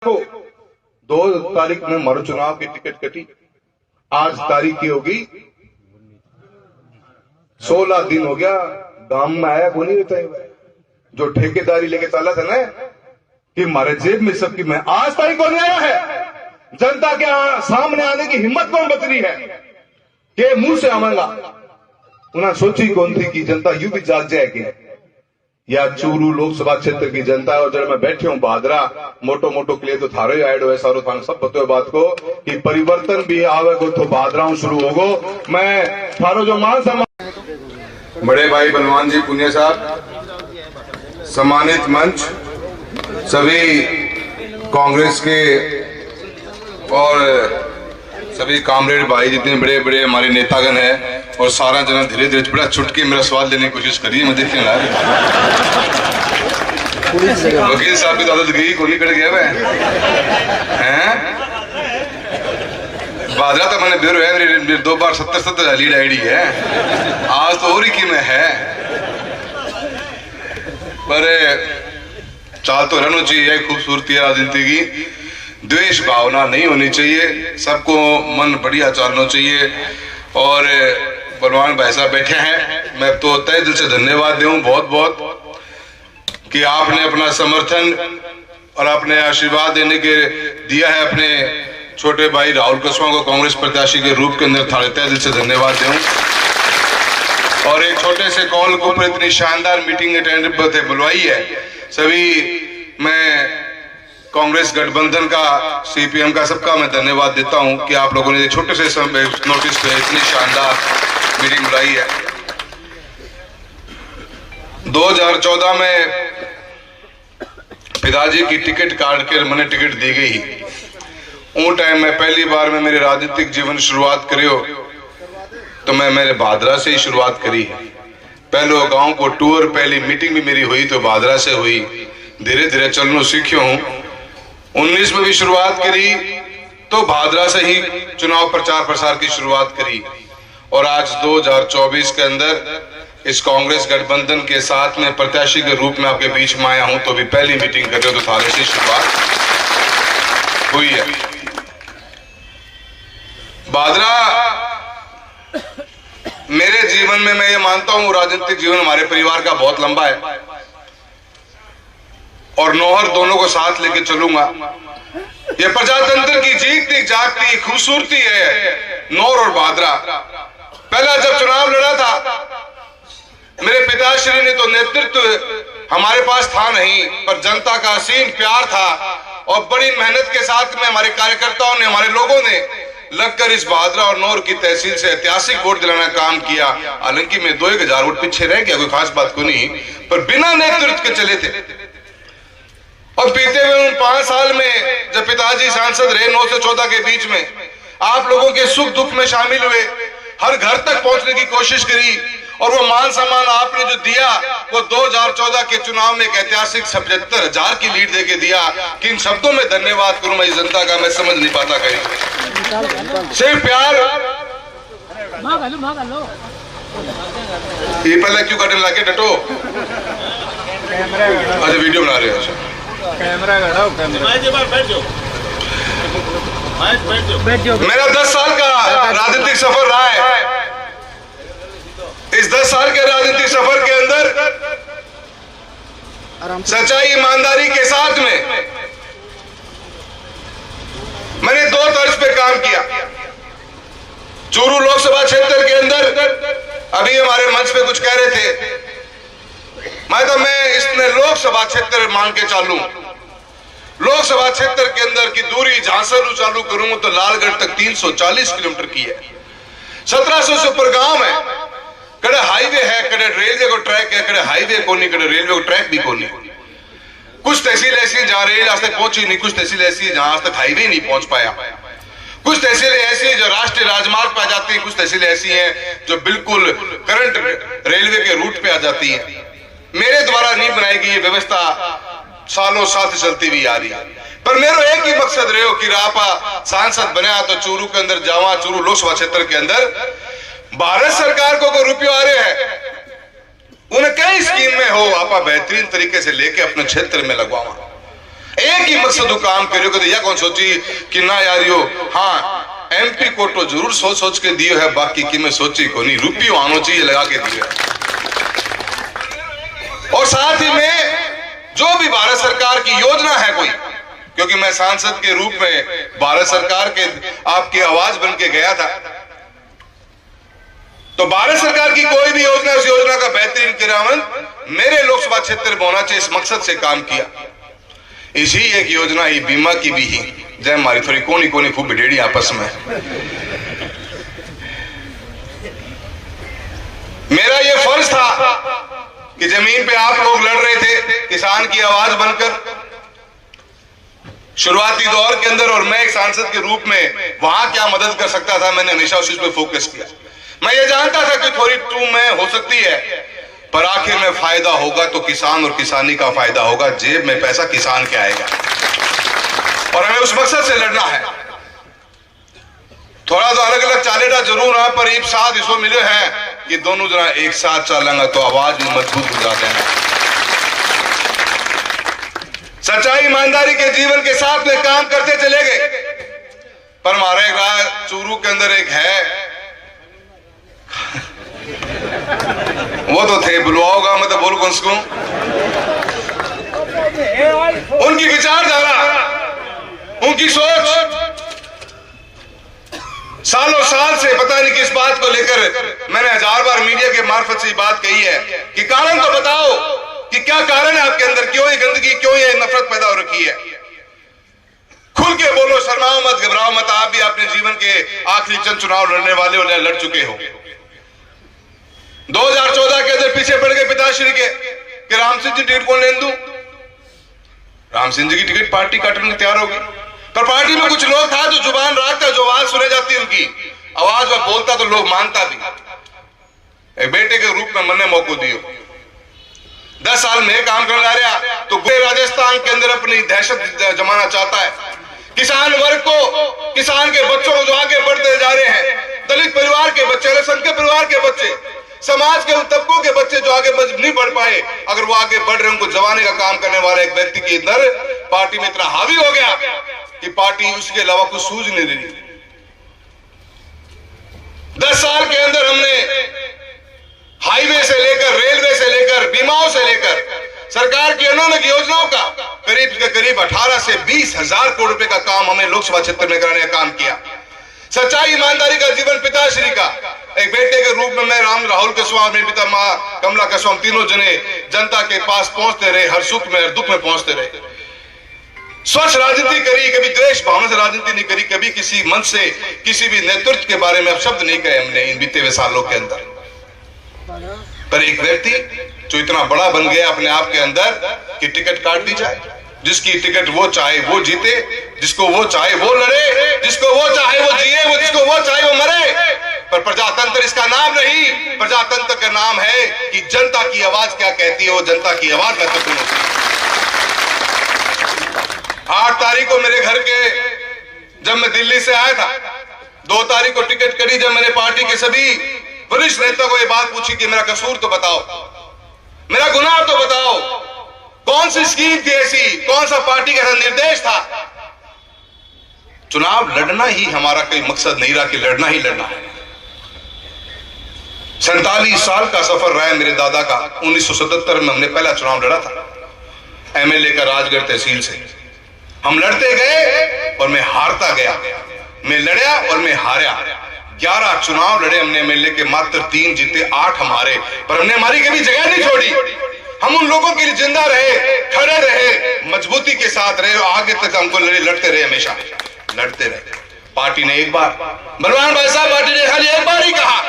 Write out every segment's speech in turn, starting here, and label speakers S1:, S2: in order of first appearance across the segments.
S1: देखो 2 तारीख में हमारे चुनाव की टिकट कटी, आज तारीख की होगी 16 दिन हो गया, गांव में आया को नहीं होता है जो ठेकेदारी लेके चला था ना कि हमारे जेब में सबकी, मैं आज तारीख को नहीं आया है। जनता के सामने आने की हिम्मत कौन बच रही है कि मुंह से आवांगा। उन्हें सोची कौन थी कि जनता यूं भी जाग जाएगी। या चूरू लोकसभा क्षेत्र की जनता और जब मैं बैठे हूं भादरा मोटो मोटो के लिए तो थारो ऐड हो सारो थाने सब पता है बात को कि परिवर्तन भी आवेगो तो भादरा शुरू होगो। मैं थारो जो मान सम्मान बड़े भाई बलवान जी पुनिया साहब, सम्मानित मंच, सभी कांग्रेस के और सभी कामरेड भाई जितने बड़े बड़े हमारे नेतागण हैं और सारा जना धीरे धीरे बड़ा छुटके मेरा सवाल लेने की कोशिश करिए। मैं देखने ला वकील साहब की तो आदत गई को निकल गया हैं। बादरा तो मैंने ब्यूरो है मेरी 2 बार 70 लीड आईडी है, आज तो और ही की में है। पर चाल तो रहना चाहिए, खूबसूरती राजनीति की द्वेष भावना नहीं होनी चाहिए, सबको मन बढ़िया चलना चाहिए। और बलवान भाई साहब बैठे हैं, मैं तो तहे दिल से धन्यवाद दूं बहुत बहुत कि आपने अपना समर्थन और अपने आशीर्वाद देने के दिया है अपने छोटे भाई राहुल कुशवाहा को कांग्रेस प्रत्याशी के रूप के अंदर। थारे तहे दिल से धन्यवाद दूं। और एक छोटे से कॉल को पर इतनी शानदार मीटिंग अटेंड बुलवाई है सभी। मैं कांग्रेस गठबंधन का, सीपीएम का, सबका मैं धन्यवाद देता हूं कि आप लोगों ने छोटे से नोटिस पे इतनी शानदार मीटिंग बुलाई है। 2014 में पिताजी की टिकट काट कर मैंने टिकट दी गई। वो टाइम में पहली बार में मेरे राजनीतिक जीवन शुरुआत करियो तो मैं मेरे भादरा से ही शुरुआत करी है। पहले गांव को टूर, पहली मीटिंग भी मेरी हुई तो भादरा से हुई। धीरे धीरे चलना सीखियो हूं। 19 में भी शुरुआत करी तो भादरा से ही चुनाव प्रचार प्रसार की शुरुआत करी। और आज 2024 के अंदर इस कांग्रेस गठबंधन के साथ में प्रत्याशी के रूप में आपके बीच में आया हूं तो भी पहली मीटिंग कर रहे हो तो थाने से शुरुआत हुई है। भादरा मेरे जीवन में मैं ये मानता हूं राजनीतिक जीवन हमारे परिवार का बहुत लंबा है और नौहर दोनों को साथ लेके चलूंगा। ये प्रजातंत्र की जीतती जागती खूबसूरती है नौर और भादरा। पहला जब चुनाव लड़ा था मेरे पिताश्री ने तो नेतृत्व हमारे पास था नहीं, पर जनता का असीम प्यार था और बड़ी मेहनत के साथ में हमारे कार्यकर्ताओं ने, हमारे लोगों ने लगकर इस भादरा और नौर की तहसील से ऐतिहासिक वोट दिलाना काम किया। हालांकि मैं 2-1000 वोट पीछे रह गया, कोई खास बात को नहीं, पर बिना नेतृत्व के चले थे। और बीते हुए उन 5 साल में जब पिताजी सांसद रहे 9 से 14 के बीच में, आप लोगों के सुख दुख में शामिल हुए, हर घर तक पहुंचने की कोशिश करी और वो मान सम्मान आपने जो दिया वो 2014 के चुनाव में एक ऐतिहासिक 77,000 की लीड देके दिया। किन शब्दों में धन्यवाद करूं मैं इस जनता का, मैं समझ नहीं पाता कहीं। सिर्फ प्यार ये पहले क्यों काटने लगे डटो? अच्छा वीडियो बना रहे हो?
S2: कैमरा
S1: मेरा 10 साल का राजनीतिक सफर रहा है। इस 10 साल के राजनीतिक सफर के अंदर सच्चाई ईमानदारी के साथ में मैंने 2 तर्ज पे काम किया। चूरू लोकसभा क्षेत्र के अंदर अभी हमारे मंच पे कुछ कह रहे थे, मैं इसमें लोकसभा क्षेत्र मान के चालू। लोकसभा क्षेत्र के अंदर की दूरी झांसरू चालू करूं तो लालगढ़ तक 340 किलोमीटर की है। 1700 से ऊपर गांव है, कड़े हाईवे है, कड़े रेलवे को ट्रैक है, कड़े हाईवे को नहीं, कड़े रेलवे को ट्रैक भी को नहीं। कुछ तहसील ऐसी है जहां रेल आज तक पहुंची नहीं, कुछ तहसील ऐसी है जहां आज तक हाईवे नहीं पहुंच पाया। कुछ तहसीलें ऐसी है जो राष्ट्रीय राजमार्ग पे आ जाती है, कुछ तहसीलें ऐसी हैं जो बिल्कुल करंट रेलवे के रूट पे आ जाती हैं। मेरे द्वारा नहीं बनाई गई ये व्यवस्था सालों साथ चलती भी आ रही है, पर मेरा एक ही मकसद रहे हो कि रापा सांसद बना तो चूरू के अंदर जावा, चूरू लोकसभा क्षेत्र के अंदर भारत सरकार को रुपये आ रहे हैं, उन्हें कई स्कीम में हो आपा बेहतरीन तरीके से लेके अपने क्षेत्र में लगवावा। एक ही मकसद काम करियो कदे या कौन सोची कि ना यार यो हाँ एमपी को तो जरूर सोच सोच के दियो है, बाकी की मैं सोची को नहीं, रुपये आना चाहिए लगा के दियो है। और साथ ही में जो भी भारत सरकार की योजना है कोई, क्योंकि मैं सांसद के रूप में भारत सरकार के आपकी आवाज बन के गया था, तो भारत सरकार की कोई भी योजना, उस योजना का बेहतरीन क्रियान्वयन मेरे लोकसभा क्षेत्र में होना चाहिए, इस मकसद से काम किया। इसी एक योजना ही बीमा की भी ही जय हमारी थोड़ी कोनी कोनी खूब बिडेड़ी आपस में। मेरा यह फर्ज था कि जमीन पे आप लोग लड़ रहे थे किसान की आवाज बनकर शुरुआती दौर के अंदर, और मैं एक सांसद के रूप में वहां क्या मदद कर सकता था, मैंने हमेशा उस चीज पे फोकस किया। मैं ये जानता था कि थोड़ी टू में हो सकती है, पर आखिर में फायदा होगा तो किसान और किसानी का फायदा होगा, जेब में पैसा किसान के आएगा, और हमें उस मकसद से लड़ना है। थोड़ा तो अलग अलग चालेटा जरूर है, पर एक साथ इसको मिले हैं कि दोनों जना एक साथ चलेंगे तो आवाज भी मजबूत हो जाते हैं। सच्चाई ईमानदारी के जीवन के साथ में काम करते चले गए, पर हमारे चूरू के अंदर एक है वो तो थे बुलवाओगा, मैं तो बोल कौन उसको, उनकी विचारधारा, उनकी सोच सालों साल से पता नहीं किस बात को लेकर मैंने हजार बार मीडिया के मार्फत से बात कही है कि कारण तो बताओ कि क्या कारण है आपके अंदर, क्यों ये गंदगी, क्यों ये नफरत पैदा हो रखी है। खुल के बोलो, शर्माओ मत, घबराओ मत। आप भी अपने जीवन के आखिरी चंद चुनाव लड़ने वाले हो, लड़ चुके हो। 2014 के अंदर पीछे पड़ गए पिताश्री के कि राम सिंह जी टिकट कौन लेने दूं। राम सिंह जी की टिकट पार्टी काटने को तैयार होगी, पर पार्टी में कुछ लोग था जो जुबान रखता, जो आवाज सुने जाती, उनकी आवाज में बोलता तो लोग मानता भी। एक बेटे के रूप में मैंने मौका दियो, 10 साल में काम करने रहा तो राजस्थान के अंदर अपनी दहशत जमाना चाहता है। किसान वर्ग को, किसान के बच्चों को जो आगे बढ़ते जा रहे हैं, दलित परिवार के बच्चे, अल्पसंख्यक परिवार के बच्चे, समाज के उन तबकों के बच्चे जो आगे नहीं बढ़ पाए, अगर वो आगे बढ़ रहे, उनको जमाने का काम करने वाले एक व्यक्ति के अंदर पार्टी में इतना हावी हो गया कि पार्टी उसके अलावा कुछ सूझ नहीं रही। 10 साल के अंदर हमने हाईवे से लेकर, रेलवे से लेकर, बीमाओं से लेकर सरकार की अनोखी योजनाओं का करीब 18 से 20 हजार करोड़ रुपए का काम हमें लोकसभा क्षेत्र में कराने का काम किया। सच्चाई ईमानदारी का जीवन पिताश्री का एक बेटे के रूप में मैं राहुल कुशवाहा, मेरे पिता मां कमला कुशवाहा, तीनों जने जनता के पास पहुंचते रहे, हर सुख में हर दुख में पहुंचते रहे। स्वच्छ राजनीति करी, कभी द्वेष भावना से राजनीति नहीं करी, कभी किसी मंच से किसी भी नेतृत्व के बारे में शब्द नहीं कहे हमने इन बीते हुए सालों के अंदर। पर एक व्यक्ति जो इतना बड़ा बन गया अपने आप के अंदर कि टिकट काट दी जाए, जिसकी टिकट वो चाहे वो जीते, जिसको वो चाहे वो लड़े, जिसको वो चाहे वो जिए, वो जिसको वो चाहे वो मरे। पर प्रजातंत्र इसका नाम नहीं, प्रजातंत्र का नाम है कि जनता की आवाज क्या कहती है, वो जनता की आवाज महत्वपूर्ण होती है। 8 तारीख को मेरे घर के, जब मैं दिल्ली से आया था, 2 तारीख को टिकट करी, जब मैंने पार्टी के सभी वरिष्ठ नेता को ये बात पूछी कि मेरा कसूर तो बताओ, मेरा गुनाह तो बताओ, कौन सी स्कीम थी ऐसी, कौन सा पार्टी का निर्देश था। चुनाव लड़ना ही हमारा कोई मकसद नहीं रहा कि लड़ना ही लड़ना है। 47 साल का सफर रहा है मेरे दादा का। 1977 में हमने पहला चुनाव लड़ा था एमएलए का, राजगढ़ तहसील से। हम लड़ते गए और मैं हारता गया, मैं लड़ा और मैं हारा। 11 चुनाव लड़े हमने एमएलए के, मात्र 3 जीते, 8 हमारे, पर हमने हमारी कभी जगह नहीं छोड़ी। हम उन लोगों के लिए जिंदा रहे, खड़े रहे, मजबूती के साथ रहे, आगे तक हमको लड़ते रहे, हमेशा लड़ते रहे। पार्टी ने एक बार, बलवान भाई साहब, पार्टी ने खाली एक बार ही कहा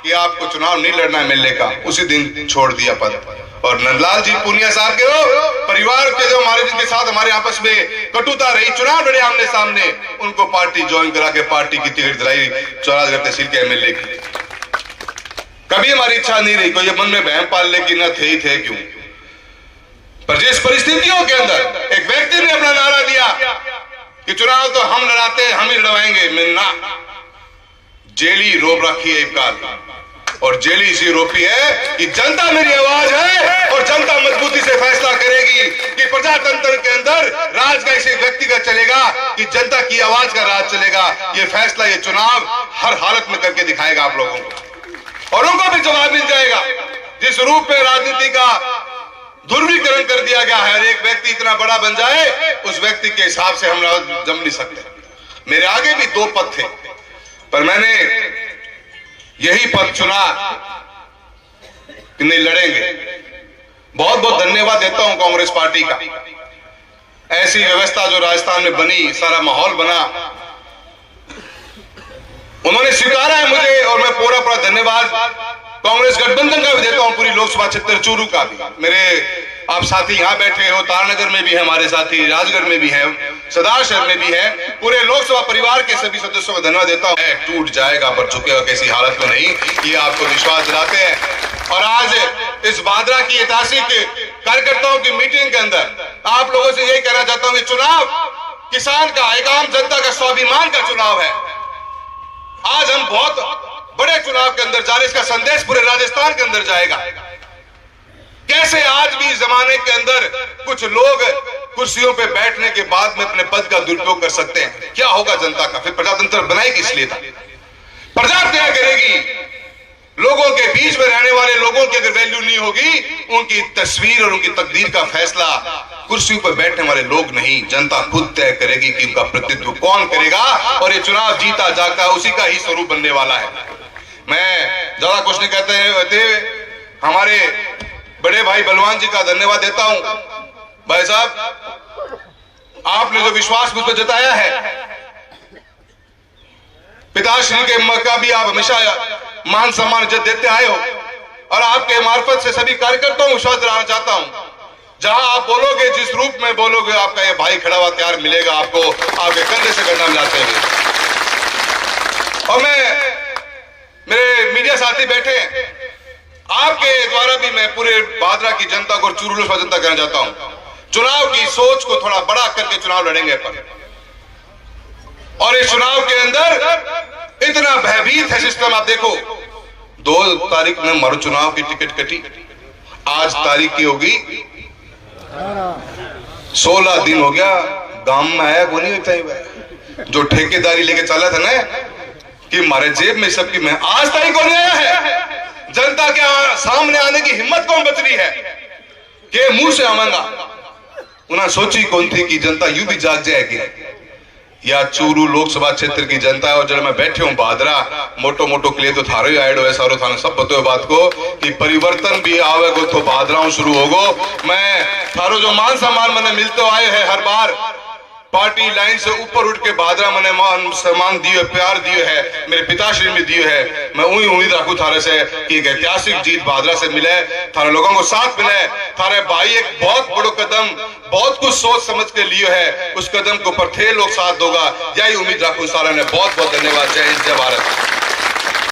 S1: कि आपको चुनाव नहीं लड़ना है एमएलए का, उसी दिन छोड़ दिया पद। और नंदलाल जी पूनिया साहब के हो परिवार के, जो हमारे जिनके साथ हमारे आपस में कटुता रही, चुनाव लड़े आमने सामने, उनको पार्टी ज्वाइन करा के पार्टी की टिकट दिलाई चौरागढ़ तहसील के एमएलए की। कभी हमारी इच्छा नहीं रही, कोई मन में बहम पाल ले कि न थे ही थे क्यों। पर जिस परिस्थितियों के अंदर एक व्यक्ति ने अपना नारा दिया कि चुनाव तो हम लड़ाते हैं, हम ही लड़वाएंगे, मैं ना जेली रोब रखी है एक काल। और जेली इसी रोपी है कि जनता मेरी आवाज है और जनता मजबूती से फैसला करेगी कि प्रजातंत्र के अंदर राज का इसी व्यक्तिगत चलेगा कि जनता की आवाज का राज चलेगा। ये फैसला, ये चुनाव हर हालत में करके दिखाएगा आप लोगों को, और उनको भी जवाब मिल जाएगा। जिस रूप में राजनीति का ध्रुवीकरण कर दिया गया है, हर एक व्यक्ति इतना बड़ा बन जाए, उस व्यक्ति के हिसाब से हम जम नहीं सकते। मेरे आगे भी 2 पद थे, पर मैंने यही पद चुना कि नहीं लड़ेंगे। बहुत बहुत धन्यवाद देता हूं कांग्रेस पार्टी का। ऐसी व्यवस्था जो राजस्थान में बनी, सारा माहौल बना, उन्होंने स्वीकारा है मुझे, और मैं पूरा धन्यवाद कांग्रेस गठबंधन का भी देता हूं, पूरी लोकसभा क्षेत्र चूरू का भी। मेरे आप साथी यहां बैठे हो, तारनगर में भी है हमारे साथी, राजगढ़ में भी है, सदार शहर में भी है, पूरे लोकसभा परिवार के सभी सदस्यों को धन्यवाद देता हूं। टूट जाएगा पर झुकेगा कैसी हालत में नहीं, ये आपको विश्वास दिलाते हैं। और आज इस बादरा की ऐतिहासिक कार्यकर्ताओं की मीटिंग के अंदर आप लोगों से यही कहना चाहता हूं कि चुनाव किसान का, एक आम जनता का स्वाभिमान का चुनाव है। आज हम बहुत बड़े चुनाव के अंदर जा रहे, इसका संदेश पूरे राजस्थान के अंदर जाएगा। कैसे आज भी जमाने के अंदर कुछ लोग कुर्सियों पे बैठने के बाद में अपने पद का दुरुपयोग कर सकते हैं, क्या होगा जनता का? फिर प्रजातंत्र बनाएगी इसलिए था, प्रजा तय करेगी। लोगों के बीच में रहने वाले लोगों की अगर वैल्यू नहीं होगी, उनकी तस्वीर और उनकी तकदीर का फैसला कुर्सियों पर बैठने वाले लोग नहीं, जनता खुद तय करेगी कि उनका प्रतिनिधित्व कौन करेगा। और ये चुनाव जीता जागता उसी का ही स्वरूप बनने वाला है। मैं ज्यादा कुछ नहीं कहते हुए हमारे बड़े भाई बलवान जी का धन्यवाद देता हूं। भाई साहब, आपने जो विश्वास मुझ पर जताया है, पिताश्री के मौका भी आप हमेशा मान सम्मान इज्जत देते आए हो, और आपके मार्फत से सभी कार्यकर्ताओं को विश्वास दिलाना चाहता हूं, जहां आप बोलोगे, जिस रूप में बोलोगे, आपका ये भाई खड़ा हुआ तैयार मिलेगा आपको, आपके कंधे से कंधा मिलाते हुए। और मेरे मीडिया साथी बैठे हैं, आपके द्वारा भी मैं पूरे बादरा की जनता को, चूरू लोकसभा जनता कहना चाहता हूं, चुनाव की सोच को थोड़ा बड़ा करके चुनाव लड़ेंगे पर। और इस चुनाव के अंदर इतना भयभीत है सिस्टम। आप देखो, 2 तारीख में हमारे चुनाव की टिकट कटी, आज तारीख की होगी 16 दिन हो गया, गांव में आया वो नहीं होता। जो ठेकेदारी लेके चला था ना कि हमारे जेब में सबकी, मैं आज तारीख को नहीं आया है। जनता के सामने आने की हिम्मत कौन बच रही है कि मुंह से आवांगा? उन्हें सोची कौन थी कि जनता यूं भी जाग जाएगी। या चूरू लोकसभा क्षेत्र की जनता है, और जब मैं बैठे हूं बादरा, मोटो मोटो के लिए तो थारो ऐड हो, सारो थाने सब पता है बात को कि परिवर्तन भी आवेगो तो बादराओं शुरू होगो। मैं थारो जो मान सम्मान मैंने मिलते आए हैं, हर बार पार्टी लाइन से ऊपर उठ के बादरा मैंने मान सम्मान दिए, प्यार दिए है, मेरे पिताश्री में दिए है। मैं वही उम्मीद रखूं थारे से कि एक ऐतिहासिक जीत बादरा से मिले, थारे लोगों को साथ मिले। थारे भाई एक बहुत बड़ो कदम, बहुत कुछ सोच समझ के लिए है, उस कदम को पर थे लोग साथ दोगा, यही उम्मीद रखूं। सारा ने बहुत बहुत धन्यवाद। जय हिंद, जय भारत।